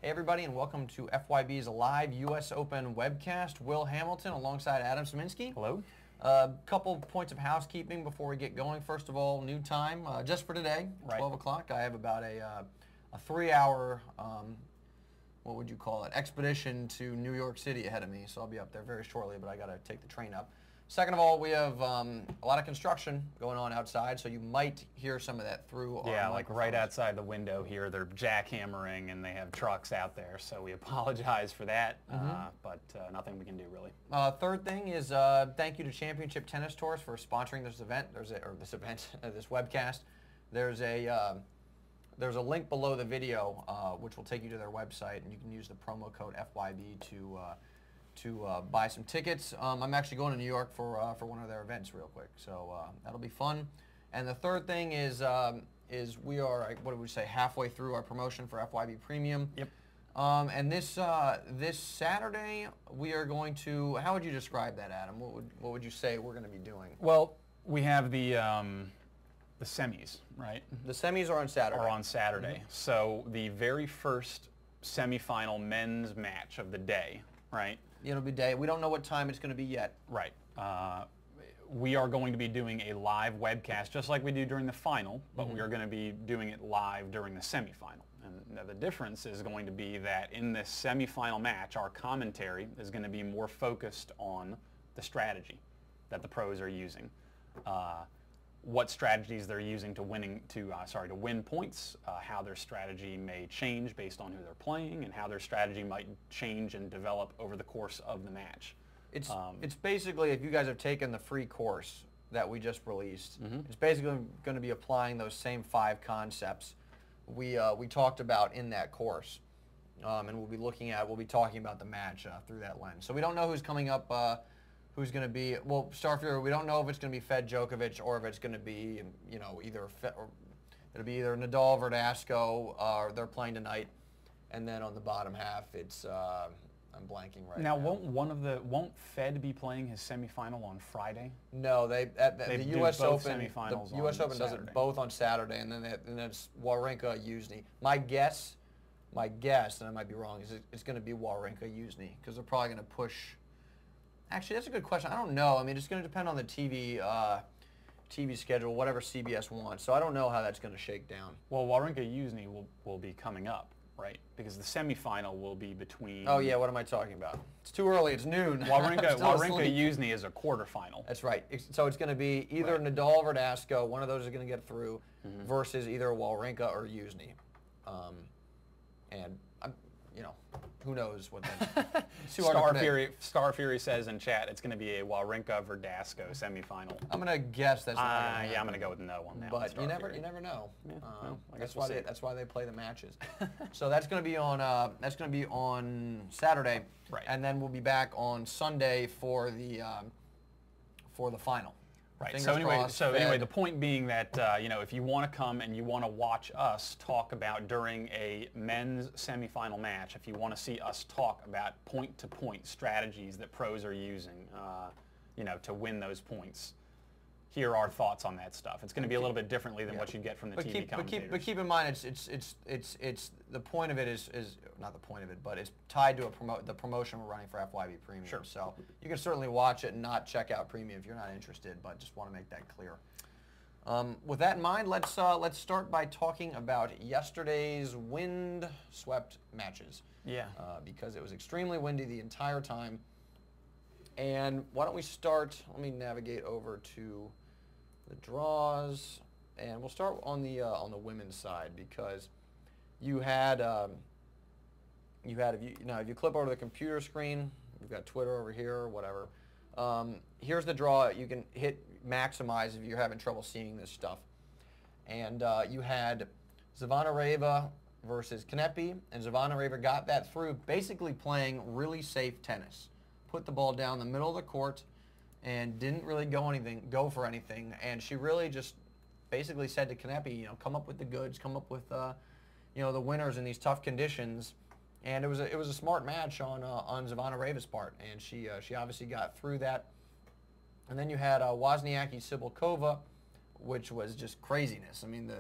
Hey everybody, and welcome to FYB's live U.S. Open webcast. Will Hamilton alongside Adam Szyminski. Hello. Couple points of housekeeping before we get going. First of all, new time just for today, Right. 12 o'clock. I have about a 3-hour, what would you call it, expedition to New York City ahead of me. So I'll be up there very shortly, but I got to take the train up. Second of all, we have a lot of construction going on outside, so you might hear some of that through our Yeah, like right microphones. outside the window here, they're jackhammering and they have trucks out there, so we apologize for that, but nothing we can do really. Third thing is thank you to Championship Tennis Tours for sponsoring this event. This webcast. There's a link below the video which will take you to their website, and you can use the promo code FYB to buy some tickets. I'm actually going to New York for one of their events real quick, so that'll be fun. And the third thing is we are, what did we say, halfway through our promotion for FYB Premium. Yep. And this Saturday we are going to. How would you describe that, Adam? What would you say we're going to be doing? Well, we have the semis, right? The semis are on Saturday. Are on Saturday. So the very first semifinal men's match of the day, right? It'll be day. We don't know what time it's going to be yet. Right. We are going to be doing a live webcast just like we do during the final, but we are going to be doing it live during the semifinal. And the difference is going to be that in this semifinal match, our commentary is going to be more focused on the strategy that the pros are using. What strategies they're using to win points, how their strategy may change based on who they're playing, and how their strategy might change and develop over the course of the match. It's basically, if you guys have taken the free course that we just released, it's basically going to be applying those same 5 concepts we talked about in that course, and we'll be talking about the match through that lens. So we don't know who's coming up. Who's going to be, well, Starfield, we don't know if it's going to be Fed Djokovic or if it's going to be, it'll be either Nadal, Verdasco, or they're playing tonight. And then on the bottom half, it's, I'm blanking right now. Now, won't Fed be playing his semifinal on Friday? No, the U.S. Open, semifinals the U.S. Open does Saturday. it both on Saturday, and then it's Wawrinka, Uzny. My guess, and I might be wrong, is it's going to be Wawrinka, Uzny, because they're probably going to push. Actually, that's a good question. I don't know. I mean, it's going to depend on the TV schedule, whatever CBS wants. So I don't know how that's going to shake down. Well, Wawrinka Uzny will be coming up, right? Because the semifinal will be between. Oh yeah, what am I talking about? It's too early. It's noon. Wawrinka Uzny is a quarterfinal. That's right. So it's going to be either Nadal or Verdasco. One of those is going to get through, versus either Wawrinka or Uzny. And who knows what that. Star Fury says in chat it's going to be a Wawrinka Verdasco semifinal. I'm going to guess that's not going to happen. Yeah, I'm going to go with no on that. But you never know. Yeah, that's why they play the matches. So that's going to be on Saturday, right? And then we'll be back on Sunday for the final. Right. So anyway, the point being that if you want to come and you want to watch us talk about during a men's semifinal match, if you want to see us talk about point-to-point strategies that pros are using, to win those points, here are our thoughts on that stuff. It's going to be a little bit differently than what you get from the TV commentators. But keep in mind, it's the point of it is not the point of it, but it's tied to the promotion we're running for FYB Premium. Sure. So you can certainly watch it and not check out Premium if you're not interested, but just want to make that clear. With that in mind, let's start by talking about yesterday's wind-swept matches. Yeah. Because it was extremely windy the entire time. And why don't we start? Let me navigate over to the draws, and we'll start on the women's side, because you had if you clip over to the computer screen, you've got Twitter over here or whatever. Here's the draw. You can hit maximize if you're having trouble seeing this stuff. And you had Zvonareva versus Kanepi, and Zvonareva got that through, basically playing really safe tennis. Put the ball down the middle of the court and didn't really go for anything. And she really just basically said to Kanepi, come up with the goods, come up with the winners in these tough conditions. And it was a smart match on Zvonarev's part, and she obviously got through that. And then you had Wozniacki-Cibulkova, which was just craziness. I mean,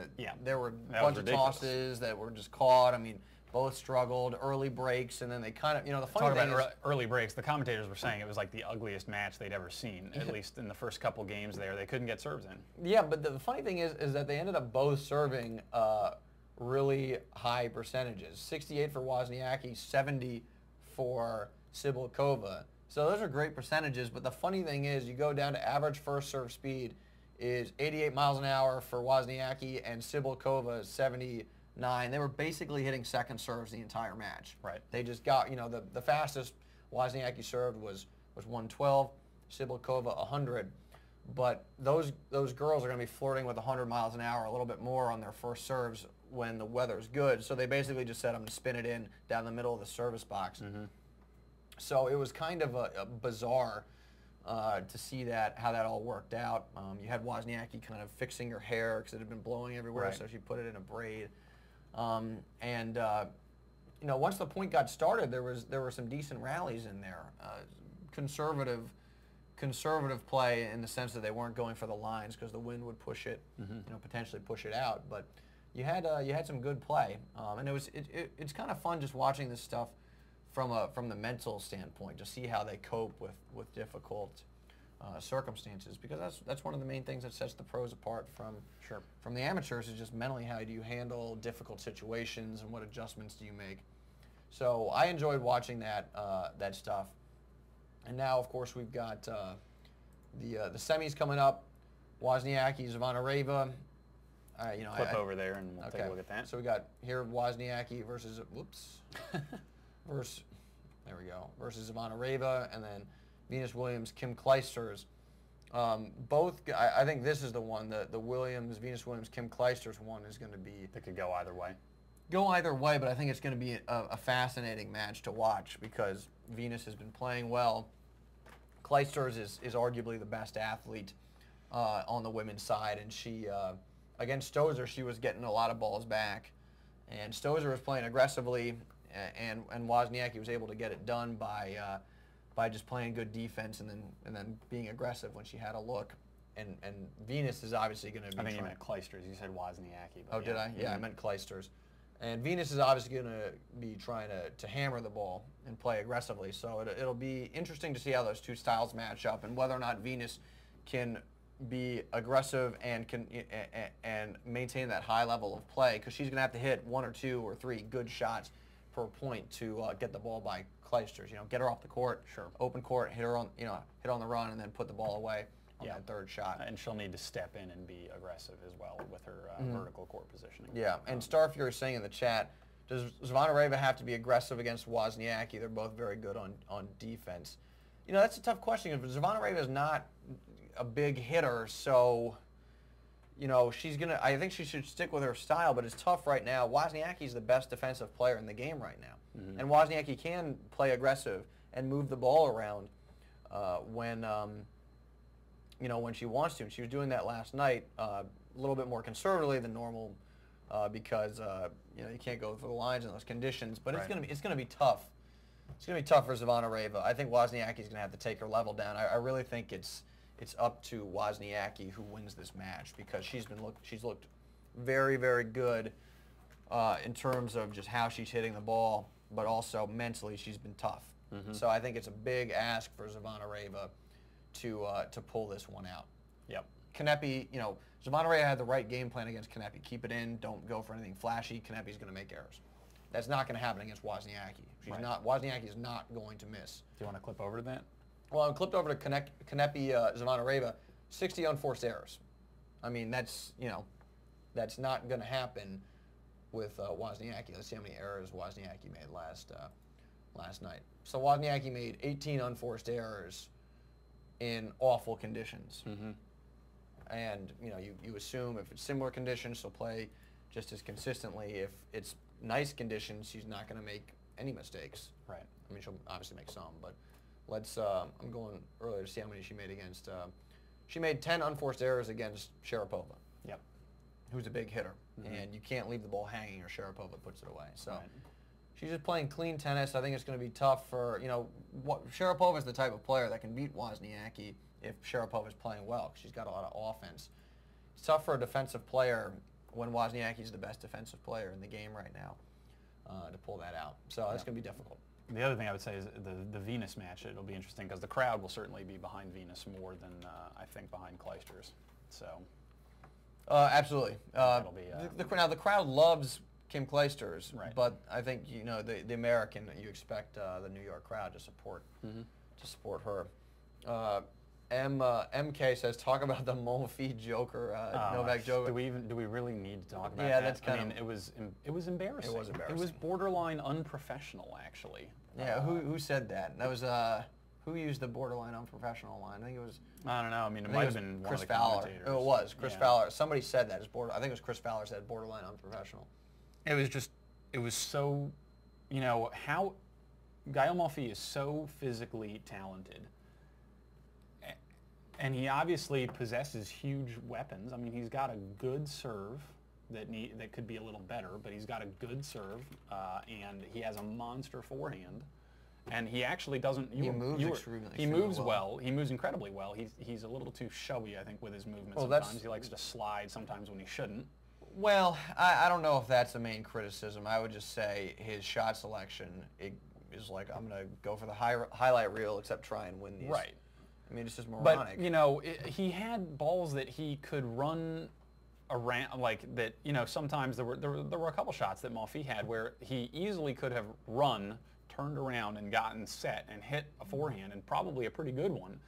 there were a bunch of tosses that were just caught. I mean, Both struggled, early breaks, and then they kind of, the funny Talk thing about is, early breaks. The commentators were saying it was like the ugliest match they'd ever seen, at least in the first couple games there. They couldn't get serves in. yeah, but the funny thing is that they ended up both serving really high percentages. 68 for Wozniacki, 70 for Cibulkova. So those are great percentages, but the funny thing is you go down to average first serve speed is 88 miles an hour for Wozniacki and Cibulkova 79. They were basically hitting second serves the entire match. Right. They just got, the fastest Wozniacki served was 112, Cibulkova 100. But those girls are going to be flirting with 100 miles an hour, a little bit more on their first serves when the weather's good. So they basically just said, I'm going to spin it in down the middle of the service box. So it was kind of a bizarre to see how that all worked out. You had Wozniacki kind of fixing her hair because it had been blowing everywhere, right. so she put it in a braid. Once the point got started, there were some decent rallies in there. Conservative play in the sense that they weren't going for the lines because the wind would push it, potentially push it out. But you had some good play, and it's kind of fun just watching this stuff from the mental standpoint, to see how they cope with difficult circumstances, because that's one of the main things that sets the pros apart from the amateurs, is just mentally how do you handle difficult situations and what adjustments do you make. So I enjoyed watching that stuff. And now, of course, we've got the semis coming up. Wozniacki, Zvonareva. Flip over there and we'll take a look at that. So we got here Wozniacki versus versus Zvonareva, and then Venus Williams, Kim Clijsters. I think this is the one, the Venus Williams, Kim Clijsters one is going to be. It could go either way. But I think it's going to be a fascinating match to watch because Venus has been playing well. Clijsters is arguably the best athlete on the women's side, and she against Stosur, she was getting a lot of balls back, and Stosur was playing aggressively, and Wozniacki was able to get it done by just playing good defense and then being aggressive when she had a look. And Venus is obviously going to be. I think you meant Clijsters. You said Wozniacki. Oh, did I? Yeah, I meant Clijsters. And Venus is obviously going to be trying to hammer the ball and play aggressively. So it'll be interesting to see how those two styles match up and whether or not Venus can be aggressive and and maintain that high level of play, because she's going to have to hit 1 or 2 or 3 good shots per point to get the ball by Clijsters. Get her off the court, open court, hit on the run, and then put the ball away on that third shot. And she'll need to step in and be aggressive as well with her vertical court positioning. Yeah, and Star Fury is saying in the chat, does Zvonareva have to be aggressive against Wozniacki? They're both very good on defense. That's a tough question. Zvonareva is not a big hitter, so I think she should stick with her style, but it's tough right now. Wozniacki's the best defensive player in the game right now. And Wozniacki can play aggressive and move the ball around when she wants to. And she was doing that last night a little bit more conservatively than normal because you can't go for the lines in those conditions. But right. it's gonna be tough. It's gonna be tough for Zvonareva. I think Wozniacki's gonna have to take her level down. I really think it's up to Wozniacki who wins this match, because she's looked very, very good in terms of just how she's hitting the ball, but also mentally she's been tough. So I think it's a big ask for Zvonareva to pull this one out. Yep. Kanepi, Zvonareva had the right game plan against Kanepi. Keep it in. Don't go for anything flashy. Kanepi's going to make errors. That's not going to happen against Wozniacki. Wozniacki is not going to miss. Do you want to clip over to that? Well, I'm clipped over to Kanepi Zvonareva, 60 unforced errors. I mean, that's not going to happen with Wozniacki. Let's see how many errors Wozniacki made last night. So Wozniacki made 18 unforced errors in awful conditions. And you assume if it's similar conditions, she'll play just as consistently. If it's nice conditions, she's not going to make any mistakes. Right. I mean, she'll obviously make some, but I'm going earlier to see how many she made against. She made 10 unforced errors against Sharapova. Yep. Who's a big hitter, and you can't leave the ball hanging or Sharapova puts it away. So right. she's just playing clean tennis. I think it's going to be tough for Sharapova is the type of player that can beat Wozniacki if Sharapova is playing well, because she's got a lot of offense. It's tough for a defensive player when Wozniacki is the best defensive player in the game right now. to pull that out. So that's going to be difficult. The other thing I would say is the Venus match. It'll be interesting because the crowd will certainly be behind Venus more than I think behind Clijsters. So absolutely. It'll be, now the crowd loves Kim Clijsters, right. But I think the American, you expect the New York crowd to support her. MK says, talk about the Monfils Joker, Novak Djokovic. Do we really need to talk about yeah, that? that's kind of. It was embarrassing. It was embarrassing. It was borderline unprofessional, actually. Yeah, who said that? That was who used the borderline unprofessional line? I think it was. I don't know. I mean, it might have been Chris one of the Fowler. commentators. Oh, it was Chris Fowler. Somebody said that. I think it was Chris Fowler said borderline unprofessional. It was so, how Gaël Monfils is so physically talented. And he obviously possesses huge weapons. I mean, he's got a good serve that could be a little better, but he's got a good serve, and he has a monster forehand. And he actually doesn't. He moves He moves well. He moves incredibly well. He's a little too showy, I think, with his movement. Sometimes he likes to slide. Sometimes when he shouldn't. Well, I don't know if that's the main criticism. I would just say his shot selection is like, I'm going to go for the highlight reel, except try and win these. Right. I mean, it's just moronic. But, he had balls that he could run around, like that, sometimes there were a couple shots that Monfils had where he easily could have run, turned around and gotten set and hit a forehand, and probably a pretty good one.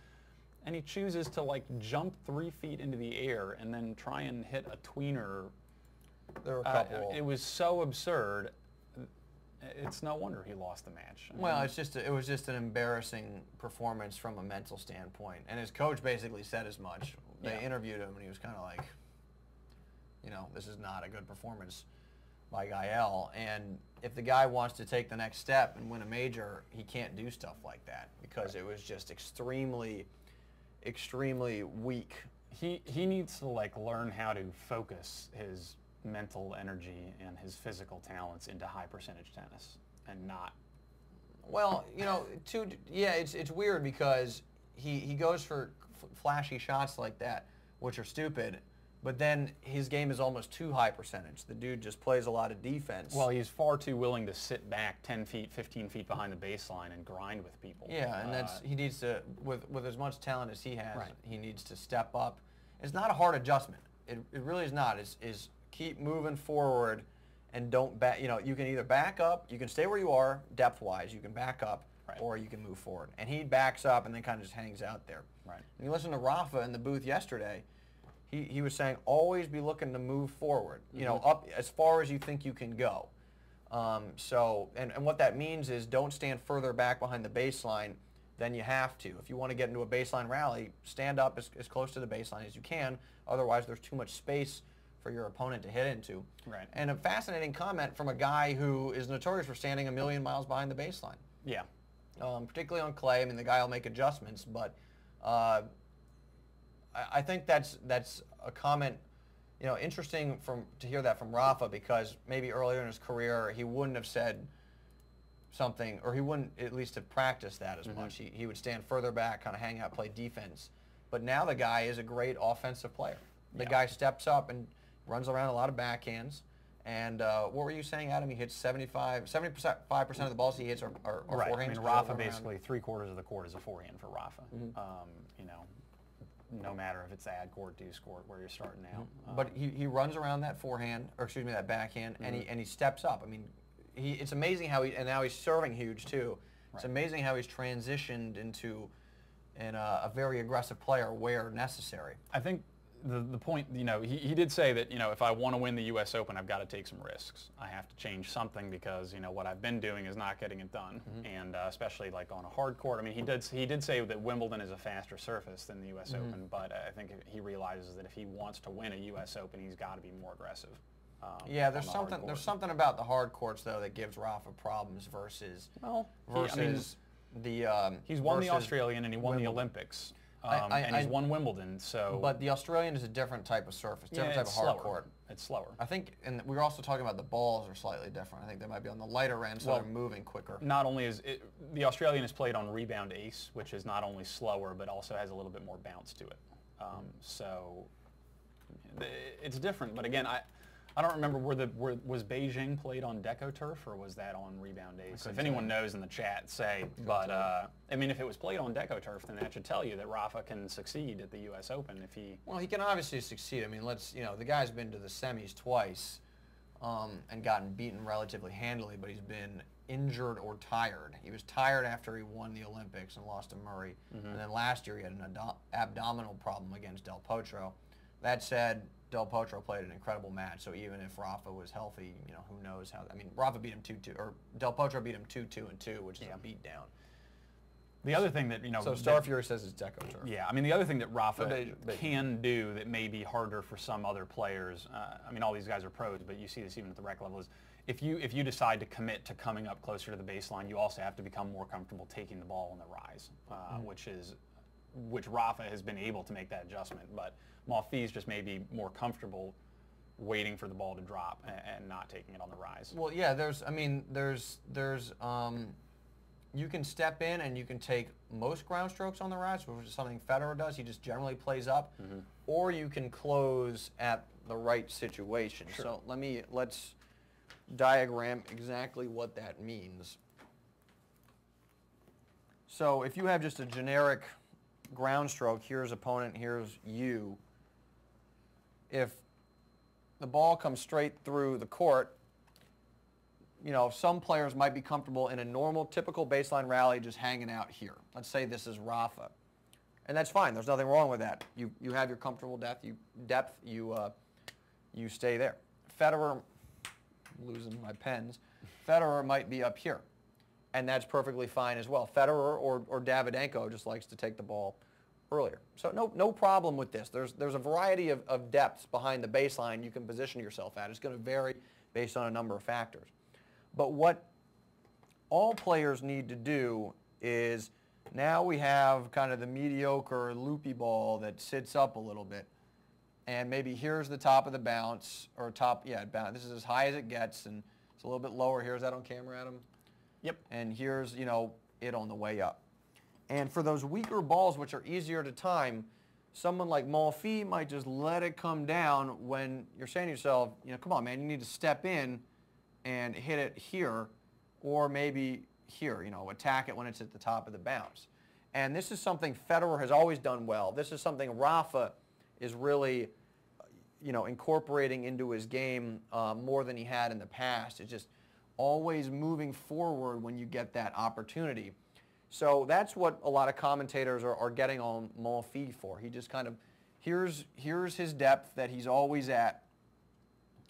And he chooses to, like, jump 3 feet into the air and then try and hit a tweener. There were a couple. It was so absurd. It's no wonder he lost the match. Well, it was just an embarrassing performance from a mental standpoint, and his coach basically said as much. They interviewed him, and he was kind of like, this is not a good performance by Gaël. And if the guy wants to take the next step and win a major, he can't do stuff like that because it was just extremely, extremely weak. He needs to learn how to focus his mental energy and his physical talents into high percentage tennis and not. Well, it's weird because he goes for flashy shots like that, which are stupid, but then his game is almost too high percentage. The dude just plays a lot of defense. Well, he's far too willing to sit back 10 feet, 15 feet behind the baseline and grind with people. Yeah, and he needs to, with as much talent as he has, he needs to step up. It's not a hard adjustment. It really is not. Is keep moving forward and don't back. You can either back up, you can stay where you are depth-wise, you can back up, or you can move forward. And he backs up and then kind of just hangs out there. Right. And you listen to Rafa in the booth yesterday, he was saying always be looking to move forward, up as far as you think you can go. And what that means is don't stand further back behind the baseline than you have to. If you want to get into a baseline rally, stand up as close to the baseline as you can. Otherwise, there's too much space for your opponent to hit into. Right. And a fascinating comment from a guy who is notorious for standing a million miles behind the baseline. Yeah. Particularly on clay. I mean, the guy will make adjustments, but I think that's a comment, interesting to hear that from Rafa, because maybe earlier in his career he wouldn't have said something, or he wouldn't at least have practiced that as much. He would stand further back, kind of hang out, play defense. But now the guy is a great offensive player. The guy steps up and runs around a lot of backhands. And what were you saying, Adam? He hits 5% of the balls he hits are right. forehands. I mean, Rafa basically 3/4 of the court is a forehand for Rafa. No matter if it's the ad court, deuce court, where you're starting out. But he runs around that forehand, or excuse me, that backhand, and he steps up. I mean, it's amazing how and now he's serving huge too. It's amazing how he's transitioned into a very aggressive player where necessary. I think the point, he did say that, if I want to win the U.S. Open, I've got to take some risks. I have to change something because, what I've been doing is not getting it done. And especially like on a hard court. I mean, he did say that Wimbledon is a faster surface than the U.S. Open, but I think he realizes that if he wants to win a U.S. Open, he's got to be more aggressive. There's something about the hard courts though that gives Rafa problems versus he's won the Australian and he won the Olympics. And he's won Wimbledon, so. But the Australian is a different type of surface, different type of hard court. It's slower. I think, and we were also talking about the balls are slightly different. I think they might be on the lighter end, so they're moving quicker. Not only is the Australian is played on rebound ace, which is not only slower but also has a little bit more bounce to it. So it's different. But again, I don't remember, was Beijing played on DecoTurf or was that on Rebound Ace? If anyone knows in the chat, say. But, I mean, if it was played on DecoTurf, then that should tell you that Rafa can succeed at the U.S. Open if he... Well, he can obviously succeed. I mean, the guy's been to the semis twice and gotten beaten relatively handily, but he's been injured or tired. He was tired after he won the Olympics and lost to Murray. And then last year he had an abdominal problem against Del Potro. That said, Del Potro played an incredible match, so even if Rafa was healthy, who knows how... I mean, Rafa beat him 2-2, or Del Potro beat him 2-2-2, which is a beatdown. The other thing that, So Star Fury says it's DecoTurf. Yeah, I mean, the other thing that Rafa can do that may be harder for some other players, I mean, all these guys are pros, but you see this even at the rec level, is if you decide to commit to coming up closer to the baseline, you also have to become more comfortable taking the ball on the rise, which Rafa has been able to make that adjustment, but Monfils just may be more comfortable waiting for the ball to drop and not taking it on the rise. Well, yeah, you can step in and you can take most ground strokes on the rise, which is something Federer does. He just generally plays up, or you can close at the right situation. Sure. So let's diagram exactly what that means. So if you have just a generic ground stroke, here's opponent, here's you. If the ball comes straight through the court, some players might be comfortable in a normal, typical baseline rally just hanging out here. Let's say this is Rafa. And that's fine. There's nothing wrong with that. You have your comfortable depth. You stay there. Federer, I'm losing my pens, Federer might be up here. And that's perfectly fine as well. Federer or Davydenko just likes to take the ball earlier. So no problem with this. There's a variety of depths behind the baseline you can position yourself at. It's going to vary based on a number of factors. But what all players need to do is, now we have kind of the mediocre loopy ball that sits up a little bit. And maybe here's the top of the bounce, or bounce. This is as high as it gets, and it's a little bit lower here. Is that on camera, Adam? Yep. And here's, it on the way up. And for those weaker balls, which are easier to time, someone like Monfils might just let it come down when you're saying to yourself, come on, man, you need to step in and hit it here, or maybe here, attack it when it's at the top of the bounce. And this is something Federer has always done well. This is something Rafa is really, incorporating into his game more than he had in the past. It's just always moving forward when you get that opportunity. So that's what a lot of commentators are getting on Monfils for. He just kind of, here's his depth that he's always at,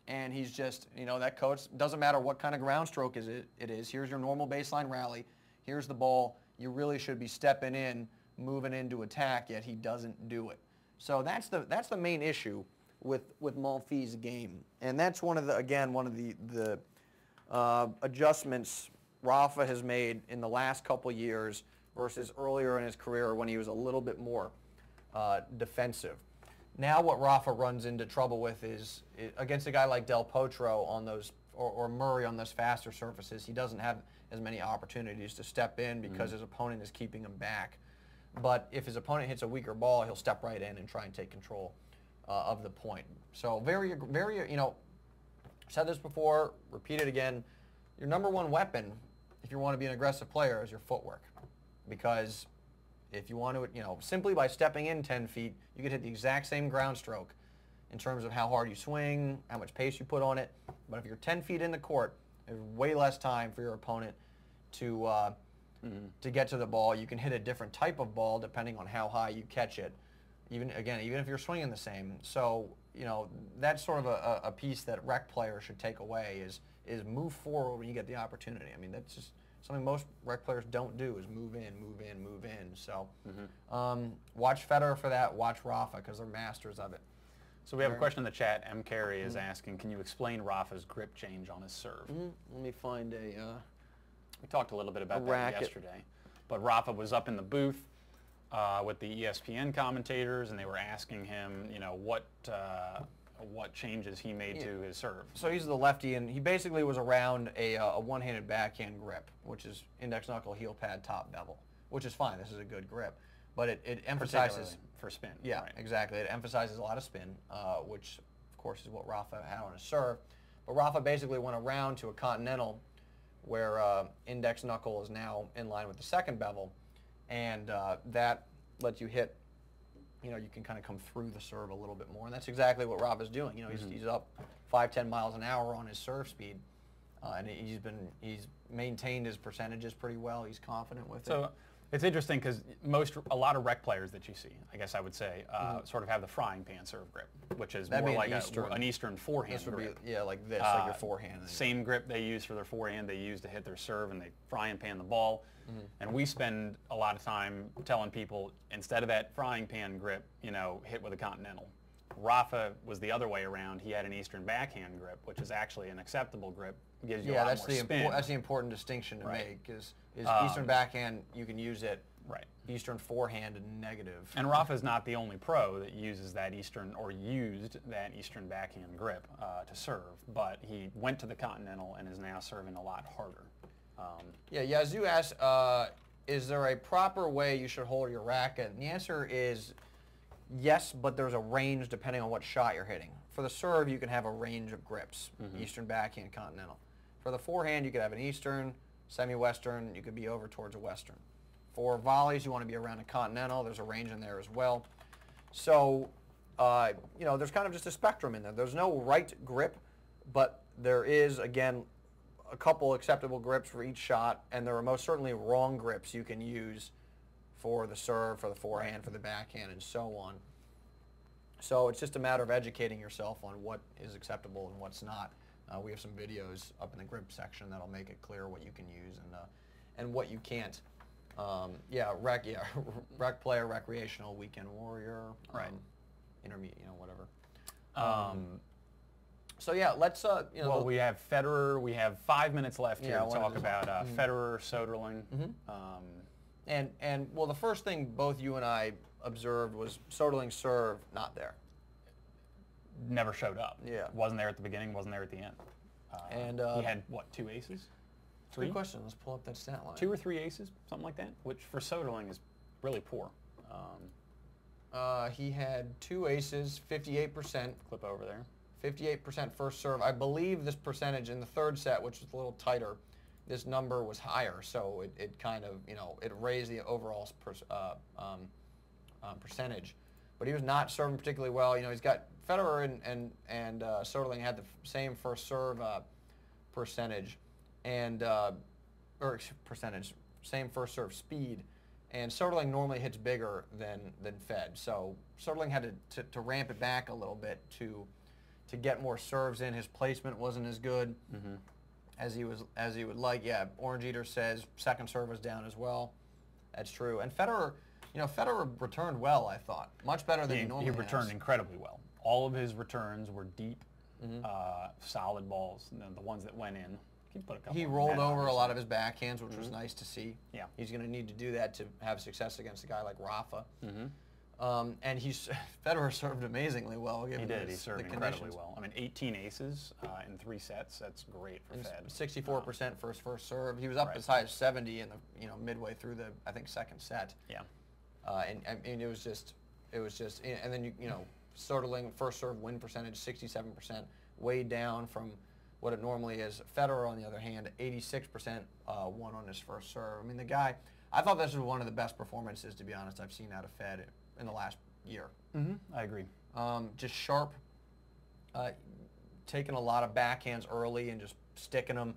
and he's just, that coach, doesn't matter what kind of ground stroke it is. Here's your normal baseline rally. Here's the ball. You really should be stepping in, moving into attack, yet he doesn't do it. So that's the main issue with Monfils' game. And that's one of the adjustments Rafa has made in the last couple years versus earlier in his career when he was a little bit more defensive. Now what Rafa runs into trouble with is against a guy like Del Potro on those, or Murray on those faster surfaces, he doesn't have as many opportunities to step in because his opponent is keeping him back. But if his opponent hits a weaker ball, he'll step right in and try and take control of the point. So very, said this before, repeat it again, your number one weapon if you want to be an aggressive player is your footwork. Because if you want to, simply by stepping in 10 feet, you could hit the exact same ground stroke in terms of how hard you swing, how much pace you put on it. But if you're 10 feet in the court, there's way less time for your opponent to get to the ball. You can hit a different type of ball depending on how high you catch it. Even if you're swinging the same. So, that's sort of a piece that rec players should take away is move forward when you get the opportunity. I mean, that's just something most rec players don't do, is move in, move in, move in. So watch Federer for that. Watch Rafa because they're masters of it. So we have a question in the chat. M. Carey is asking, can you explain Rafa's grip change on his serve? Let me find we talked a little bit about that yesterday. But Rafa was up in the booth with the ESPN commentators, and they were asking him, what changes he made to his serve. So he's the lefty, and he basically was around a one-handed backhand grip, which is index knuckle, heel pad, top bevel, which is fine. This is a good grip. But it emphasizes... for spin. Yeah, right. Exactly. It emphasizes a lot of spin, which, of course, is what Rafa had on his serve. But Rafa basically went around to a continental where index knuckle is now in line with the second bevel, and that lets you hit, you can kind of come through the serve a little bit more, and that's exactly what Rafa's doing. He's up 5-10 miles an hour on his serve speed, and he's maintained his percentages pretty well. He's confident with it. So it's interesting because a lot of rec players that you see, I guess I would say, sort of have the frying pan serve grip, which is more like an Eastern forehand grip. Like this, like your forehand. Same grip they use for their forehand, they use to hit their serve, and they frying pan the ball. And we spend a lot of time telling people, instead of that frying pan grip, hit with a continental. Rafa was the other way around. He had an Eastern backhand grip, which is actually an acceptable grip. Gives you a lot more spin. That's the important distinction to make. Is Eastern backhand, you can use it. Right. Eastern forehand, negative. And Rafa's not the only pro that uses that Eastern, or used that Eastern backhand grip to serve, but he went to the continental and is now serving a lot harder. Yazoo asked, is there a proper way you should hold your racket? And the answer is yes, but there's a range depending on what shot you're hitting. For the serve, you can have a range of grips, Eastern backhand, continental. For the forehand, you could have an Eastern, semi-Western, you could be over towards a Western. For volleys, you want to be around a continental. There's a range in there as well. So, there's kind of just a spectrum in there. There's no right grip, but there is, again, a couple acceptable grips for each shot, and there are most certainly wrong grips you can use for the serve, for the forehand, for the backhand, and so on. So it's just a matter of educating yourself on what is acceptable and what's not. We have some videos up in the grip section that'll make it clear what you can use and what you can't. Rec player, recreational, weekend warrior, intermediate, whatever. So yeah, let's. Well, we have Federer. We have 5 minutes left here to talk about Federer, Soderling. And the first thing both you and I observed was Soderling's serve not there. Never showed up. Yeah. Wasn't there at the beginning, wasn't there at the end. And he had, what, 2 aces? 3? Good question. Let's pull up that stat line. 2 or 3 aces, something like that, which for Soderling is really poor. He had 2 aces, 58%. Clip over there. 58% first serve. I believe this percentage in the third set, which was a little tighter, this number was higher. So it kind of, it raised the overall percentage. But he was not serving particularly well. He's got Federer and Soderling had the same first serve percentage, same first serve speed, and Soderling normally hits bigger than Fed. So Soderling had to ramp it back a little bit to get more serves in. His placement wasn't as good as he would like. Yeah, Orange Eater says second serve was down as well. That's true. And Federer. Federer returned well, I thought. Much better than he normally has. He returned incredibly well. All of his returns were deep, solid balls, the ones that went in. He rolled over a lot of his backhands, which was nice to see. Yeah. He's going to need to do that to have success against a guy like Rafa. And Federer served amazingly well. He did. He served incredibly well. 18 aces in 3 sets. That's great for Fed. 64% for his first serve. He was up as high as 70 in the midway through the second set. Yeah. And it was just, and then Soderling first serve win percentage 67%, way down from what it normally is. Federer, on the other hand, 86% won on his first serve. The guy, I thought this was one of the best performances, to be honest, I've seen out of Fed in the last year. I agree. Just sharp, taking a lot of backhands early and just sticking them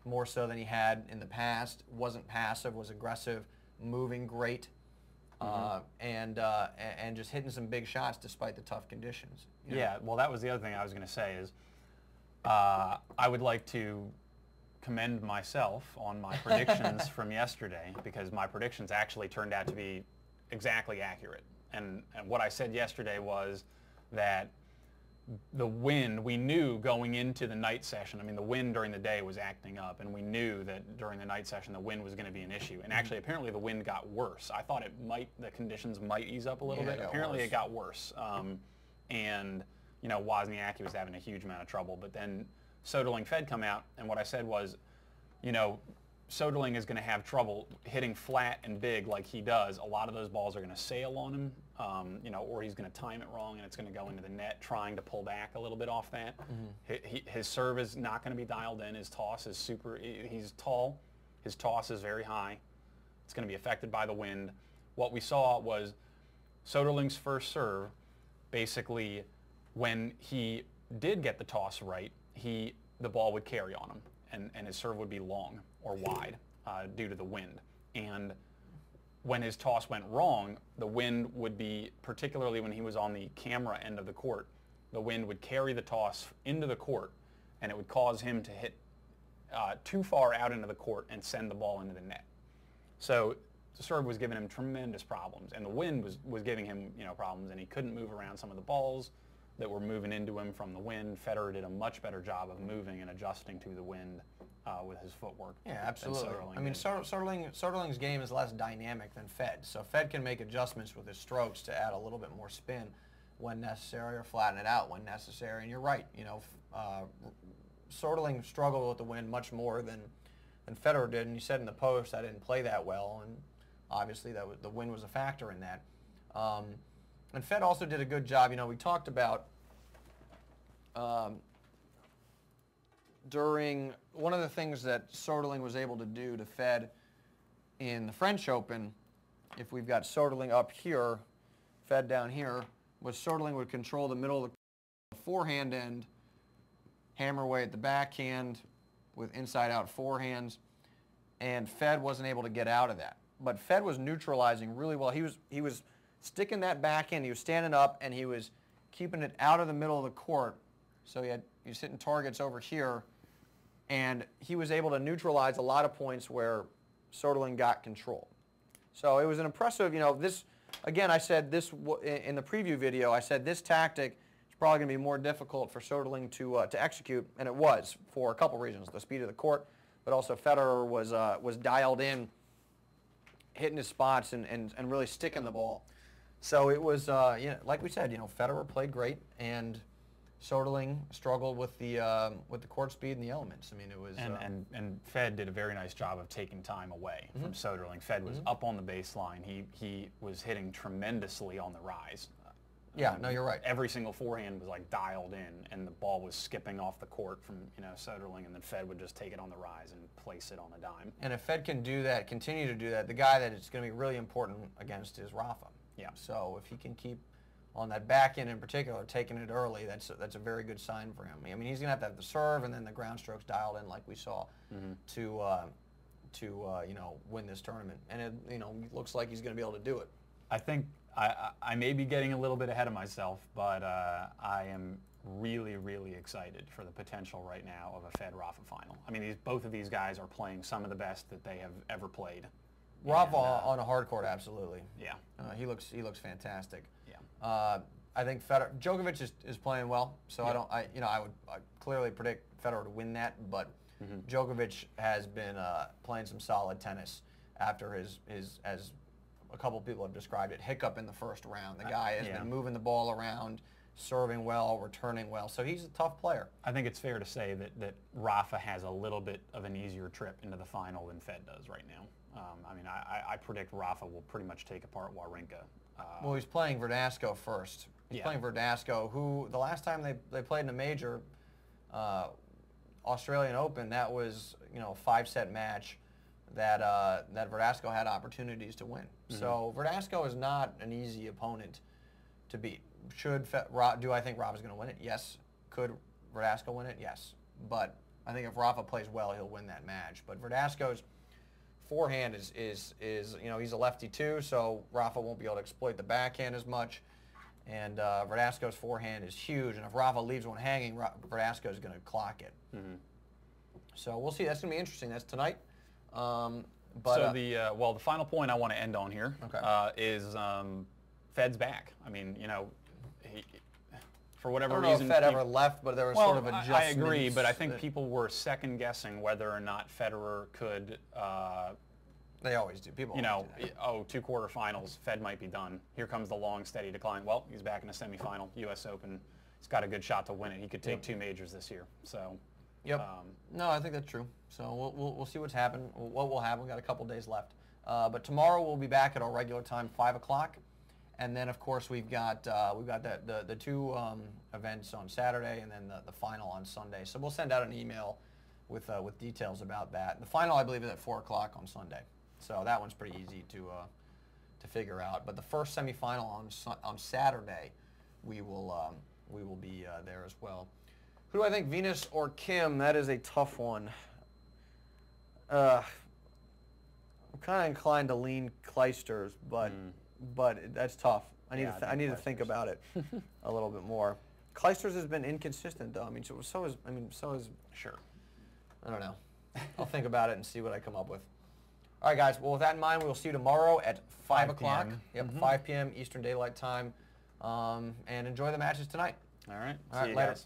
more so than he had in the past. Wasn't passive, was aggressive, moving great. And just hitting some big shots despite the tough conditions. Yeah, well, that was the other thing I was going to say is I would like to commend myself on my predictions from yesterday, because my predictions actually turned out to be exactly accurate. And what I said yesterday was that the wind, we knew going into the night session, the wind during the day was acting up, and we knew that during the night session the wind was going to be an issue. And actually, apparently the wind got worse. I thought the conditions might ease up a little bit. Apparently it got worse. And, Wozniacki was having a huge amount of trouble. But then Soderling Fed come out, and what I said was, Soderling is going to have trouble hitting flat and big like he does. A lot of those balls are going to sail on him, or he's going to time it wrong and it's going to go into the net, trying to pull back a little bit off that. His serve is not going to be dialed in. His toss is he's tall. His toss is very high. It's going to be affected by the wind. What we saw was Soderling's first serve, basically, when he did get the toss right, the ball would carry on him, and his serve would be long or wide due to the wind. And when his toss went wrong, the wind would be, particularly when he was on the camera end of the court, the wind would carry the toss into the court, and it would cause him to hit too far out into the court and send the ball into the net. So the serve was giving him tremendous problems, and the wind was giving him problems, and he couldn't move around some of the balls that were moving into him from the wind. Federer did a much better job of moving and adjusting to the wind with his footwork. Yeah, absolutely. I mean, Soderling's game is less dynamic than Fed, so Fed can make adjustments with his strokes to add a little bit more spin when necessary, or flatten it out when necessary. And you're right, Soderling struggled with the wind much more than Federer did, and you said in the post I didn't play that well, and obviously the wind was a factor in that. And Fed also did a good job. We talked about during one of the things that Soderling was able to do to Fed in the French Open, if we've got Soderling up here, Fed down here, was Soderling would control the middle of the forehand end, hammer away at the backhand with inside-out forehands, and Fed wasn't able to get out of that. But Fed was neutralizing really well. He was sticking that backhand, he was standing up, and he was keeping it out of the middle of the court. So he was hitting targets over here, and he was able to neutralize a lot of points where Soderling got control. So it was an impressive, this, again, I said this in the preview video, I said this tactic is probably going to be more difficult for Soderling to execute, and it was for a couple reasons. The speed of the court, but also Federer was dialed in, hitting his spots and really sticking the ball. So it was, like we said, Federer played great, and Soderling struggled with the court speed and the elements. I mean, it was and Fed did a very nice job of taking time away from Soderling. Fed was up on the baseline. He was hitting tremendously on the rise. Yeah, no, you're right. Every single forehand was like dialed in, and the ball was skipping off the court from Soderling, and then Fed would just take it on the rise and place it on a dime. And if Fed can do that, continue to do that, the guy that it's going to be really important against is Rafa. Yeah. So if he can keep on that back end in particular, taking it early, that's a very good sign for him. I mean, he's going to have the serve and then the ground strokes dialed in like we saw to win this tournament. And it looks like he's going to be able to do it. I think I may be getting a little bit ahead of myself, but I am really, really excited for the potential right now of a Fed-Rafa final. I mean, both of these guys are playing some of the best that they have ever played. Rafa on a hard court, absolutely. Yeah. He looks fantastic. Yeah. I think Djokovic is playing well, so yeah. I would clearly predict Federer to win that, but Djokovic has been playing some solid tennis after his as a couple people have described it, hiccup in the first round. The guy has been moving the ball around, serving well, returning well, so he's a tough player. I think it's fair to say that Rafa has a little bit of an easier trip into the final than Fed does right now. I mean, I predict Rafa will pretty much take apart Wawrinka. Well, he's playing Verdasco first. He's playing Verdasco, who the last time they played in a major Australian Open, that was a 5-set match that Verdasco had opportunities to win. So Verdasco is not an easy opponent to beat. Do I think Rafa's going to win it? Yes. Could Verdasco win it? Yes. But I think if Rafa plays well, he'll win that match. But Verdasco's forehand is he's a lefty too, so Rafa won't be able to exploit the backhand as much. And Verdasco's forehand is huge, and if Rafa leaves one hanging, Verdasco is going to clock it. So we'll see. That's going to be interesting. That's tonight. So the final point I want to end on here is Fed's back. I mean, for whatever reason, I don't know if Fed ever left, but there was sort of adjustments. I agree, but I think people were second guessing whether or not Federer could. They always do. People. 2 quarterfinals, Fed might be done. Here comes the long, steady decline. Well, he's back in a semifinal, U.S. Open. He's got a good shot to win it. He could take 2 majors this year. So. Yep. No, I think that's true. So we'll see what's happened. What will happen? We've got a couple days left. But tomorrow we'll be back at our regular time, 5 o'clock. And then, of course, we've got the two events on Saturday and then the final on Sunday. So we'll send out an email with details about that. The final, I believe, is at 4 o'clock on Sunday. So that one's pretty easy to figure out. But the first semifinal on Saturday, we will be there as well. Who do I think, Venus or Kim? That is a tough one. I'm kind of inclined to lean Clijsters, but that's tough. I need to think about it a little bit more. Clijsters has been inconsistent, though. I mean, so is Sure. I don't know. I'll think about it and see what I come up with. All right, guys. Well, with that in mind, we will see you tomorrow at 5 o'clock. Yep, 5 p.m. Eastern Daylight Time. And enjoy the matches tonight. All right. All right, See you later. guys.